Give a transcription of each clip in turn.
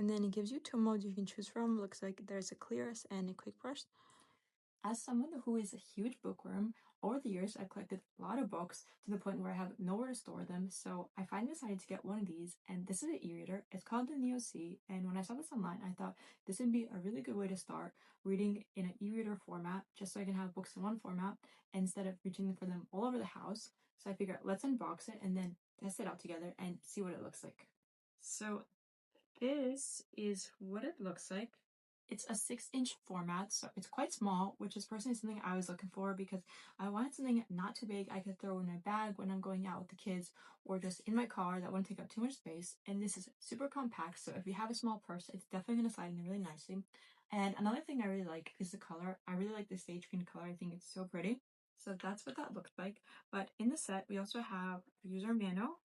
And then it gives you two modes you can choose from. Looks like there's a clearest and a quick brush. As someone who is a huge bookworm, over the years I've collected a lot of books to the point where I have nowhere to store them, so I finally decided to get one of these, and this is an e-reader. It's called the Neo C, and when I saw this online, I thought this would be a really good way to start reading in an e-reader format, just so I can have books in one format instead of reaching for them all over the house. So I figured let's unbox it and then test it out together and see what it looks like. So this is what it looks like. It's a 6-inch format, so it's quite small, which is personally something I was looking for because I wanted something not too big I could throw in my bag when I'm going out with the kids or just in my car that wouldn't take up too much space. And this is super compact, so if you have a small purse, it's definitely going to slide in really nicely. And another thing I really like is the color. I really like the sage green color. I think it's so pretty. So that's what that looks like. But in the set, we also have a user manual,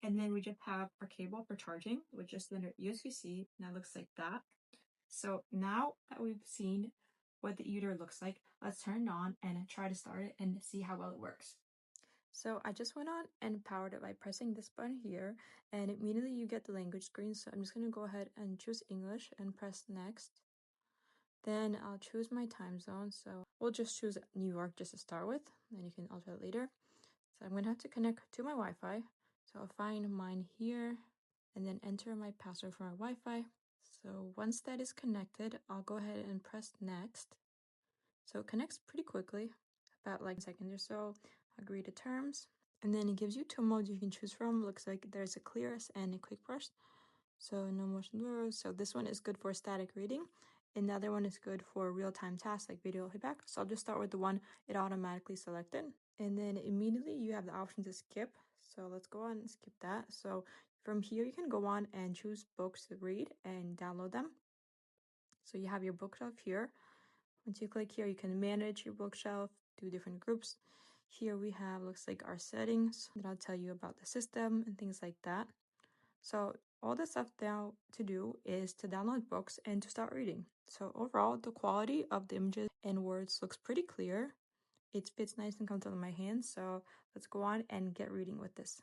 and then we just have our cable for charging, which is under USB-C, and that looks like that. So now that we've seen what the e-reader looks like, let's turn it on and try to start it and see how well it works. So I just went on and powered it by pressing this button here, and immediately you get the language screen. So I'm just going to go ahead and choose English and press next. Then I'll choose my time zone. So we'll just choose New York just to start with, and you can alter it later. So I'm going to have to connect to my Wi-Fi. So I'll find mine here and then enter my password for my Wi-Fi. So once that is connected, I'll go ahead and press next. So it connects pretty quickly, about like a second or so. Agree to terms. And then it gives you two modes you can choose from. Looks like there's a clearest and a quick brush. So no motion blurs. So this one is good for static reading. And the other one is good for real-time tasks like video playback. So I'll just start with the one it automatically selected. And then immediately you have the option to skip. So let's go on and skip that. So from here, you can go on and choose books to read and download them. So you have your bookshelf here. Once you click here, you can manage your bookshelf, do different groups. Here we have, looks like our settings that I'll tell you about the system and things like that. So all the stuff now to do is to download books and to start reading. So overall, the quality of the images and words looks pretty clear. It fits nice and comfortable in my hands. So let's go on and get reading with this.